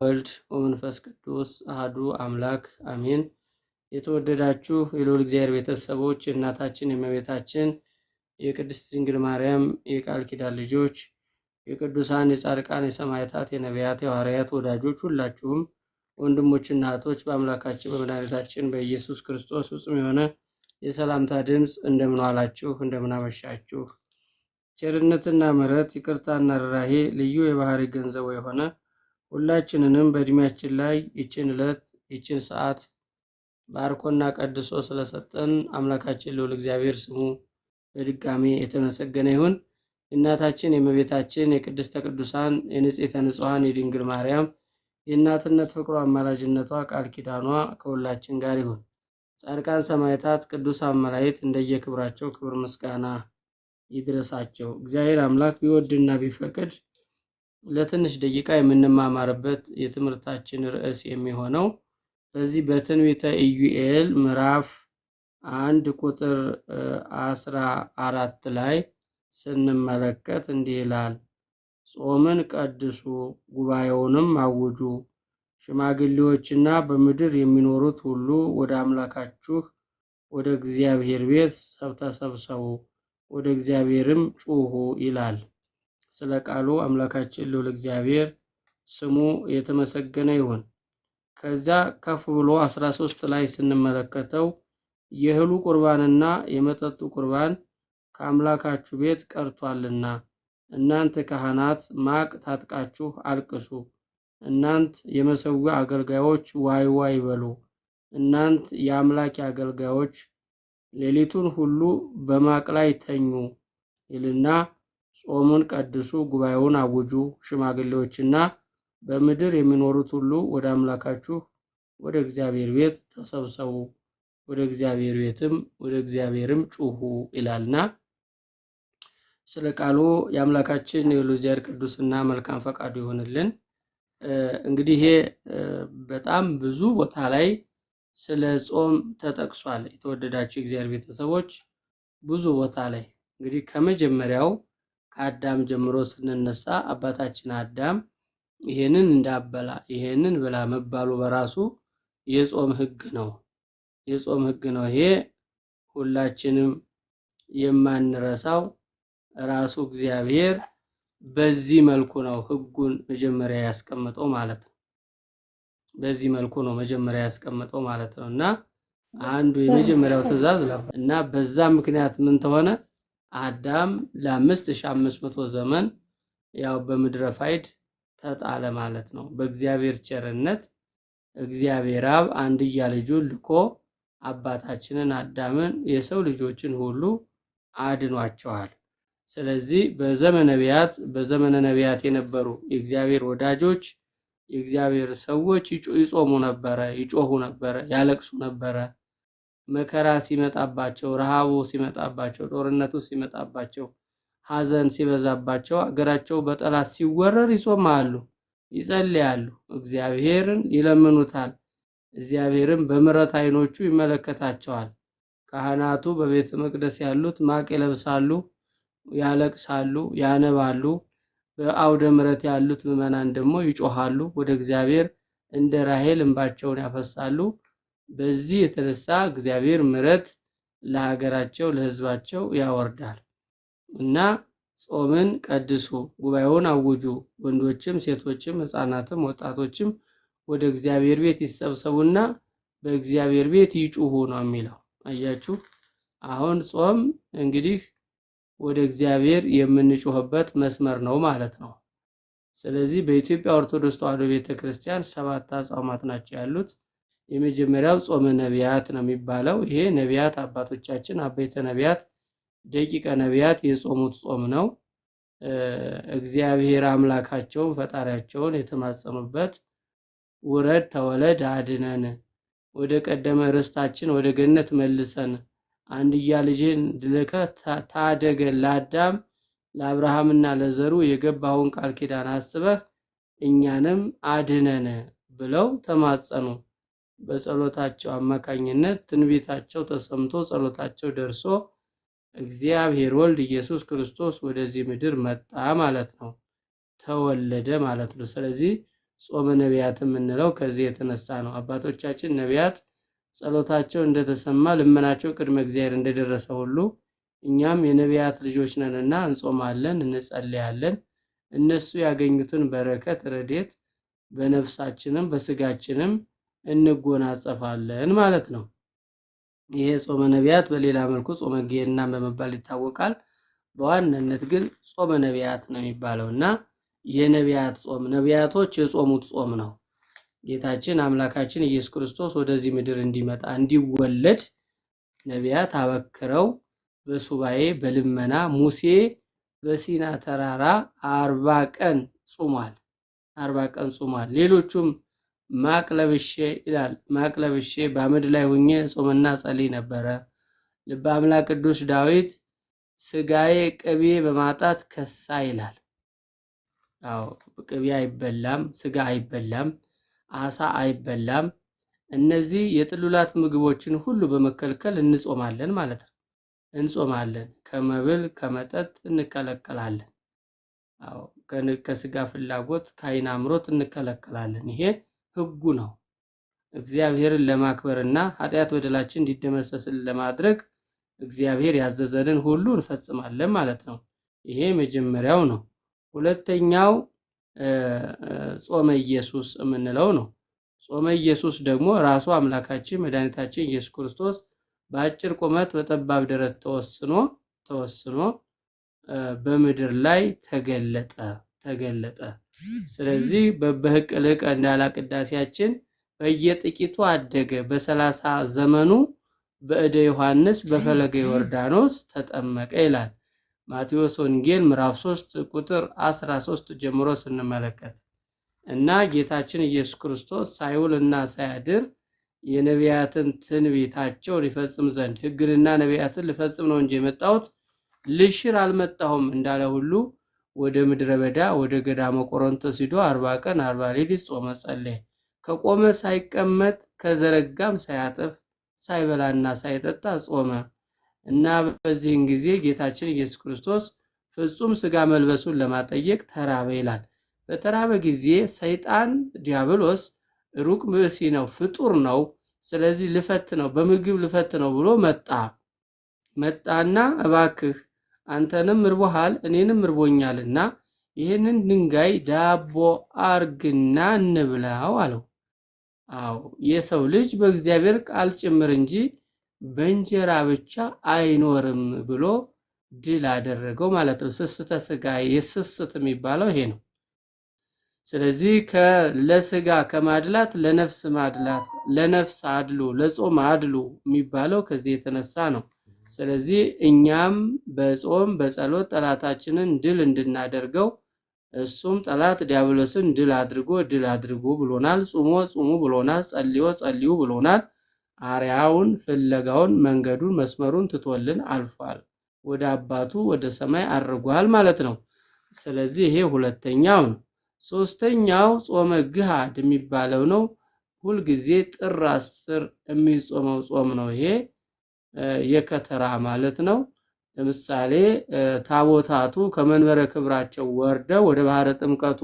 ወልድ ወመንፈስ ቅዱስ አህዱ አምላክ አሜን። የተወደዳችሁ የልዑል እግዚአብሔር ቤተሰቦች የእናታችን የእመቤታችን የቅድስት ድንግል ማርያም የቃል ኪዳን ልጆች የቅዱሳን የጻድቃን የሰማዕታት የነቢያት የሐዋርያት ወዳጆች ሁላችሁም ወንድሞችና እህቶች በአምላካችን በመድኃኒታችን በኢየሱስ ክርስቶስ ፍጹም የሆነ የሰላምታ ድምፅ እንደምን ዋላችሁ፣ እንደምን አመሻችሁ። ቸርነትና ምሕረት ይቅርታና ርኅራኄ ልዩ የባህሪ ገንዘቡ የሆነ ሁላችንንም በእድሜያችን ላይ ይችን ዕለት ይችን ሰዓት ባርኮና ቀድሶ ስለሰጠን አምላካችን ልዑል እግዚአብሔር ስሙ በድጋሚ የተመሰገነ ይሁን። የእናታችን የእመቤታችን የቅድስተ ቅዱሳን የንጽሕተ ንጹሐን የድንግል ማርያም የእናትነት ፍቅሯ አማላጅነቷ ቃል ኪዳኗ ከሁላችን ጋር ይሁን። ጻድቃን ሰማዕታት፣ ቅዱሳን መላእክት እንደየክብራቸው ክብር ምስጋና ይድረሳቸው። እግዚአብሔር አምላክ ቢወድና ቢፈቅድ ለትንሽ ደቂቃ የምንማማርበት የትምህርታችን ርዕስ የሚሆነው በዚህ በትንቢተ ኢዩኤል ምዕራፍ 1 ቁጥር 14 ላይ ስንመለከት እንዲህ ይላል። ጾምን ቀድሱ፣ ጉባኤውንም አውጁ፣ ሽማግሌዎችና በምድር የሚኖሩት ሁሉ ወደ አምላካችሁ ወደ እግዚአብሔር ቤት ተሰብሰቡ፣ ወደ እግዚአብሔርም ጩኹ ይላል። ስለ ቃሉ አምላካችን ልዑል እግዚአብሔር ስሙ የተመሰገነ ይሁን። ከዛ ከፍ ብሎ 13 ላይ ስንመለከተው የእህሉ ቁርባንና የመጠጡ ቁርባን ከአምላካችሁ ቤት ቀርቷልና እናንተ ካህናት ማቅ ታጥቃችሁ አልቅሱ፣ እናንት የመሠዊያ አገልጋዮች ዋይ ዋይ በሉ፣ እናንት የአምላክ አገልጋዮች ሌሊቱን ሁሉ በማቅ ላይ ተኙ ይልና ጾሙን ቀድሱ፣ ጉባኤውን አውጁ፣ ሽማግሌዎችና በምድር የሚኖሩት ሁሉ ወደ አምላካችሁ ወደ እግዚአብሔር ቤት ተሰብሰቡ፣ ወደ እግዚአብሔርም ጩኹ ይላልና ስለ ቃሉ የአምላካችን የልዑል እግዚአብሔር ቅዱስና መልካም ፈቃዱ ይሆንልን። እንግዲህ ይሄ በጣም ብዙ ቦታ ላይ ስለ ጾም ተጠቅሷል። የተወደዳችሁ የእግዚአብሔር ቤተሰቦች ብዙ ቦታ ላይ እንግዲህ ከመጀመሪያው ከአዳም ጀምሮ ስንነሳ አባታችን አዳም ይሄንን እንዳበላ ይሄንን ብላ መባሉ በራሱ የጾም ሕግ ነው። የጾም ሕግ ነው። ይሄ ሁላችንም የማንረሳው ራሱ እግዚአብሔር በዚህ መልኩ ነው ሕጉን መጀመሪያ ያስቀመጠው ማለት ነው። በዚህ መልኩ ነው መጀመሪያ ያስቀመጠው ማለት ነው እና አንዱ የመጀመሪያው ትእዛዝ እና በዛ ምክንያት ምን ተሆነ? አዳም ለ5500 ዘመን ያው በምድረ ፋይድ ተጣለ ማለት ነው። በእግዚአብሔር ቸርነት እግዚአብሔር አብ አንድያ ልጁን ልኮ አባታችንን አዳምን የሰው ልጆችን ሁሉ አድኗቸዋል። ስለዚህ በዘመነ ነቢያት የነበሩ የእግዚአብሔር ወዳጆች የእግዚአብሔር ሰዎች ይጾሙ ነበረ፣ ይጮሁ ነበረ፣ ያለቅሱ ነበረ። መከራ ሲመጣባቸው፣ ረሃቡ ሲመጣባቸው፣ ጦርነቱ ሲመጣባቸው፣ ሐዘን ሲበዛባቸው፣ አገራቸው በጠላት ሲወረር ይጾማሉ፣ ይጸልያሉ፣ እግዚአብሔርን ይለምኑታል። እግዚአብሔርም በምሕረት ዓይኖቹ ይመለከታቸዋል። ካህናቱ በቤተ መቅደስ ያሉት ማቅ ይለብሳሉ፣ ያለቅሳሉ፣ ያነባሉ። በአውደ ምሕረት ያሉት ምዕመናን ደግሞ ይጮሃሉ፣ ወደ እግዚአብሔር እንደ ራሔል እንባቸውን ያፈሳሉ። በዚህ የተነሳ እግዚአብሔር ምሕረት ለሀገራቸው ለሕዝባቸው ያወርዳል እና ጾምን ቀድሱ፣ ጉባኤውን አውጁ፣ ወንዶችም ሴቶችም ሕፃናትም ወጣቶችም ወደ እግዚአብሔር ቤት ይሰብሰቡና በእግዚአብሔር ቤት ይጩሁ ነው የሚለው። አያችሁ፣ አሁን ጾም እንግዲህ ወደ እግዚአብሔር የምንጮህበት መስመር ነው ማለት ነው። ስለዚህ በኢትዮጵያ ኦርቶዶክስ ተዋሕዶ ቤተክርስቲያን 7 አጽዋማት ናቸው ያሉት። የመጀመሪያው ጾመ ነቢያት ነው የሚባለው። ይሄ ነቢያት አባቶቻችን አበይተ ነቢያት ደቂቀ ነቢያት የጾሙት ጾም ነው። እግዚአብሔር አምላካቸውን ፈጣሪያቸውን የተማጸኑበት ውረድ ተወለድ አድነን፣ ወደ ቀደመ ርስታችን ወደ ገነት መልሰን፣ አንድያ ልጅን ልከህ ታደገን፣ ለአዳም ለአብርሃምና ለዘሩ የገባውን ቃል ኪዳን አስበህ እኛንም አድነን ብለው ተማጸኑ። በጸሎታቸው አማካኝነት ትንቢታቸው ተሰምቶ ጸሎታቸው ደርሶ እግዚአብሔር ወልድ ኢየሱስ ክርስቶስ ወደዚህ ምድር መጣ ማለት ነው። ተወለደ ማለት ነው። ስለዚህ ጾመ ነቢያት የምንለው ከዚህ የተነሳ ነው። አባቶቻችን ነቢያት ጸሎታቸው እንደተሰማ ልመናቸው ቅድመ እግዚአብሔር እንደደረሰ ሁሉ እኛም የነቢያት ልጆች ነንና እንጾማለን፣ እንጸልያለን። እነሱ ያገኙትን በረከት ረድኤት በነፍሳችንም በስጋችንም እንጎናጸፋለን ማለት ነው። ይሄ ጾመ ነቢያት በሌላ መልኩ ጾመ ገና በመባል ይታወቃል። በዋናነት ግን ጾመ ነቢያት ነው የሚባለው እና የነቢያት ጾም ነቢያቶች የጾሙት ጾም ነው። ጌታችን አምላካችን ኢየሱስ ክርስቶስ ወደዚህ ምድር እንዲመጣ እንዲወለድ ነቢያት አበክረው በሱባኤ በልመና ሙሴ በሲና ተራራ 40 ቀን ጾሟል። 40 ቀን ጾሟል። ሌሎቹም ማቅለብሼ ይላል። ማቅለብሼ በአመድ ላይ ሆኜ ጾምና ጸልይ ነበረ። ልበ አምላክ ቅዱስ ዳዊት ስጋዬ ቅቤ በማጣት ከሳ ይላል። አዎ ቅቤ አይበላም፣ ስጋ አይበላም፣ አሳ አይበላም። እነዚህ የጥሉላት ምግቦችን ሁሉ በመከልከል እንጾማለን ማለት ነው። እንጾማለን፣ ከመብል ከመጠጥ እንከለከላለን። አዎ ከስጋ ፍላጎት ከዓይን አምሮት እንከለከላለን። ይሄ ህጉ ነው። እግዚአብሔርን ለማክበርና ኃጢአት በደላችን እንዲደመሰስልን ለማድረግ እግዚአብሔር ያዘዘንን ሁሉ እንፈጽማለን ማለት ነው። ይሄ መጀመሪያው ነው። ሁለተኛው ጾመ ኢየሱስ የምንለው ነው። ጾመ ኢየሱስ ደግሞ ራሱ አምላካችን መድኃኒታችን ኢየሱስ ክርስቶስ በአጭር ቁመት በጠባብ ደረት ተወስኖ በምድር ላይ ተገለጠ። ስለዚህ በህቅልቅ እንዳላ ቅዳሴያችን በየጥቂቱ አደገ። በ30 ዘመኑ በእደ ዮሐንስ በፈለገ ዮርዳኖስ ተጠመቀ ይላል ማቴዎስ ወንጌል ምዕራፍ 3 ቁጥር 13 ጀምሮ ስንመለከት እና ጌታችን ኢየሱስ ክርስቶስ ሳይውልና ሳያድር የነቢያትን ትንቢታቸውን ይፈጽም ዘንድ ሕግንና ነቢያትን ልፈጽም ነው እንጂ የመጣሁት ልሽር አልመጣሁም እንዳለ ሁሉ ወደ ምድረ በዳ ወደ ገዳመ ቆሮንቶስ ሂዶ 40 ቀን 40 ሌሊት ጾመ ጸለየ። ከቆመ ሳይቀመጥ ከዘረጋም ሳያጥፍ ሳይበላና ሳይጠጣ ጾመ እና በዚህን ጊዜ ጌታችን ኢየሱስ ክርስቶስ ፍጹም ስጋ መልበሱን ለማጠየቅ ተራበ ይላል። በተራበ ጊዜ ሰይጣን ዲያብሎስ ሩቅ ብእሲ ነው፣ ፍጡር ነው፣ ስለዚህ ልፈት ነው፣ በምግብ ልፈት ነው ብሎ መጣና እባክህ አንተንም እርቦሃል እኔንም እርቦኛልና ይህንን ድንጋይ ዳቦ አርግና እንብላው አለው። አዎ የሰው ልጅ በእግዚአብሔር ቃል ጭምር እንጂ በእንጀራ ብቻ አይኖርም ብሎ ድል አደረገው ማለት ነው። ስስተ ስጋ የስስት የሚባለው ይሄ ነው። ስለዚህ ለስጋ ከማድላት ለነፍስ ማድላት፣ ለነፍስ አድሉ፣ ለጾም አድሉ የሚባለው ከዚህ የተነሳ ነው። ስለዚህ እኛም በጾም በጸሎት ጠላታችንን ድል እንድናደርገው እሱም ጠላት ዲያብሎስን ድል አድርጉ ብሎናል። ጹሙ ብሎናል። ጸልዩ ብሎናል። አርያውን ፍለጋውን መንገዱን መስመሩን ትቶልን አልፏል። ወደ አባቱ ወደ ሰማይ አርጓል ማለት ነው። ስለዚህ ይሄ ሁለተኛው ነው። ሶስተኛው ጾመ ግሃድ የሚባለው ነው። ሁልጊዜ ጥር 10 የሚጾመው ጾም ነው። ይሄ የከተራ ማለት ነው። ለምሳሌ ታቦታቱ ከመንበረ ክብራቸው ወርደው ወደ ባህረ ጥምቀቱ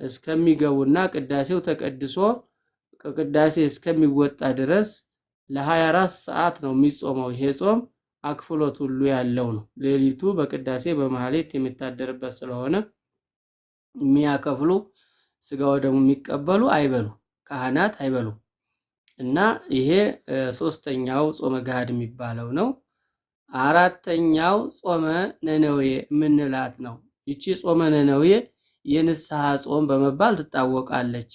እስከሚገቡና ቅዳሴው ተቀድሶ ከቅዳሴ እስከሚወጣ ድረስ ለ24 ሰዓት ነው የሚጾመው። ይሄ ጾም አክፍሎት ሁሉ ያለው ነው። ሌሊቱ በቅዳሴ በማህሌት የሚታደርበት ስለሆነ የሚያከፍሉ ስጋው ደግሞ የሚቀበሉ አይበሉ፣ ካህናት አይበሉ እና ይሄ ሶስተኛው ጾመ ገሃድ የሚባለው ነው። አራተኛው ጾመ ነነዌ የምንላት ነው። ይቺ ጾመ ነነዌ የንስሐ ጾም በመባል ትታወቃለች።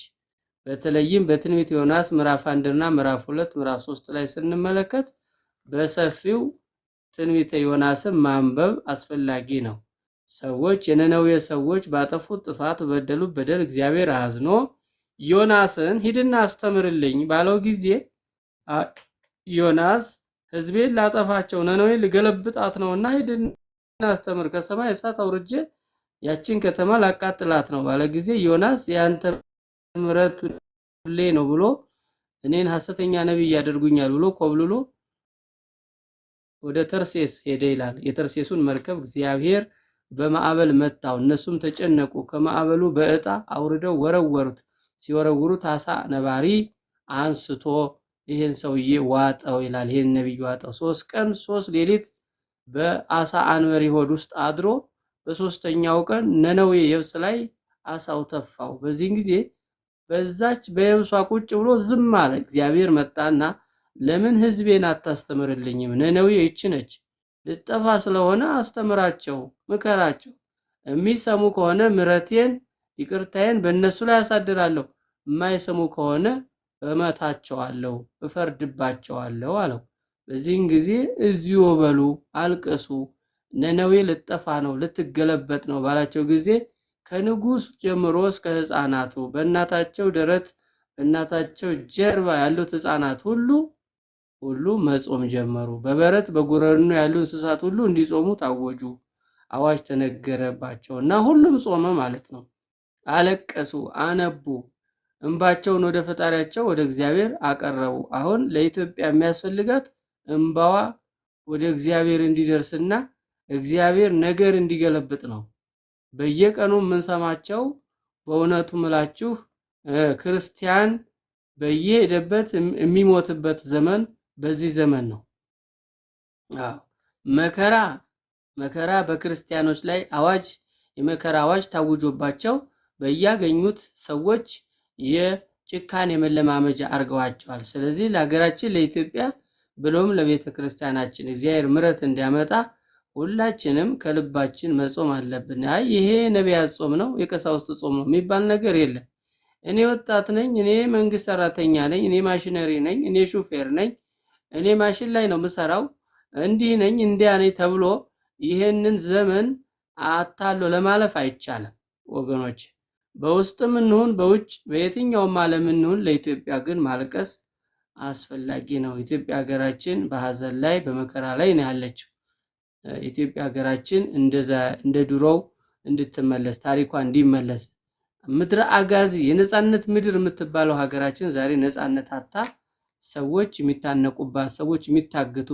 በተለይም በትንቢተ ዮናስ ምዕራፍ 1 እና ምዕራፍ 2 ምዕራፍ 3 ላይ ስንመለከት በሰፊው ትንቢተ ዮናስን ማንበብ አስፈላጊ ነው። ሰዎች የነነዌ ሰዎች ባጠፉት ጥፋት በደሉት በደል እግዚአብሔር አዝኖ ዮናስን ሂድና አስተምርልኝ ባለው ጊዜ ዮናስ ሕዝቤን ላጠፋቸው ነነዌን ልገለብጣት ነውና ሂድና አስተምር፣ ከሰማይ እሳት አውርጄ ያችን ከተማ ላቃጥላት ነው ባለ ጊዜ ዮናስ ያንተ ምሕረት ሁሌ ነው ብሎ እኔን ሐሰተኛ ነብይ ያደርጉኛል ብሎ ኮብልሎ ወደ ተርሴስ ሄደ ይላል። የተርሴሱን መርከብ እግዚአብሔር በማዕበል መታው፣ እነሱም ተጨነቁ። ከማዕበሉ በእጣ አውርደው ወረወሩት። ሲወረውሩት አሳ ነባሪ አንስቶ ይሄን ሰውዬ ዋጠው ይላል። ይሄን ነብይ ዋጠው 3 ቀን 3 ሌሊት በአሳ አንበሪ ሆድ ውስጥ አድሮ በሶስተኛው ቀን ነነዌ የብስ ላይ አሳው ተፋው። በዚህን ጊዜ በዛች በየብሷ ቁጭ ብሎ ዝም አለ። እግዚአብሔር መጣና ለምን ህዝቤን አታስተምርልኝም? ነነዌ ይህች ነች፣ ልጠፋ ስለሆነ አስተምራቸው፣ ምከራቸው። የሚሰሙ ከሆነ ምሕረቴን ይቅርታዬን በእነሱ ላይ አሳድራለሁ፣ የማይሰሙ ከሆነ እመታቸዋለሁ፣ እፈርድባቸዋለሁ አለው። በዚህን ጊዜ እዚሁ በሉ አልቅሱ፣ ነነዌ ልጠፋ ነው ልትገለበጥ ነው ባላቸው ጊዜ ከንጉስ ጀምሮ እስከ ህፃናቱ በእናታቸው ደረት በእናታቸው ጀርባ ያሉት ህፃናት ሁሉ መጾም ጀመሩ። በበረት በጉረኑ ያሉ እንስሳት ሁሉ እንዲጾሙ ታወጁ። አዋጅ ተነገረባቸው እና ሁሉም ጾመ ማለት ነው። አለቀሱ፣ አነቡ፣ እንባቸውን ወደ ፈጣሪያቸው ወደ እግዚአብሔር አቀረቡ። አሁን ለኢትዮጵያ የሚያስፈልጋት እንባዋ ወደ እግዚአብሔር እንዲደርስና እግዚአብሔር ነገር እንዲገለብጥ ነው። በየቀኑ የምንሰማቸው በእውነቱ ምላችሁ ክርስቲያን በየሄደበት የሚሞትበት ዘመን በዚህ ዘመን ነው። መከራ በክርስቲያኖች ላይ የመከራ አዋጅ ታውጆባቸው በያገኙት ሰዎች የጭካኔ መለማመጃ አድርገዋቸዋል። ስለዚህ ለሀገራችን ለኢትዮጵያ ብሎም ለቤተ ክርስቲያናችን እግዚአብሔር ምሕረት እንዲያመጣ ሁላችንም ከልባችን መጾም አለብን። ይሄ ነቢያት ጾም ነው የቀሳውስት ጾም ነው የሚባል ነገር የለም። እኔ ወጣት ነኝ፣ እኔ መንግስት ሰራተኛ ነኝ፣ እኔ ማሽነሪ ነኝ፣ እኔ ሹፌር ነኝ፣ እኔ ማሽን ላይ ነው የምሰራው፣ እንዲህ ነኝ እንዲያ ነኝ ተብሎ ይሄንን ዘመን አታሎ ለማለፍ አይቻልም ወገኖች። በውስጥም እንሁን በውጭ በየትኛውም ዓለም እንሁን ለኢትዮጵያ ግን ማልቀስ አስፈላጊ ነው። ኢትዮጵያ ሀገራችን በሐዘን ላይ በመከራ ላይ ነው ያለችው። ኢትዮጵያ ሀገራችን እንደ ድሮው እንድትመለስ ታሪኳ እንዲመለስ ምድረ አጋዚ የነጻነት ምድር የምትባለው ሀገራችን ዛሬ ነጻነት አጣ ሰዎች የሚታነቁባት ሰዎች የሚታገቱ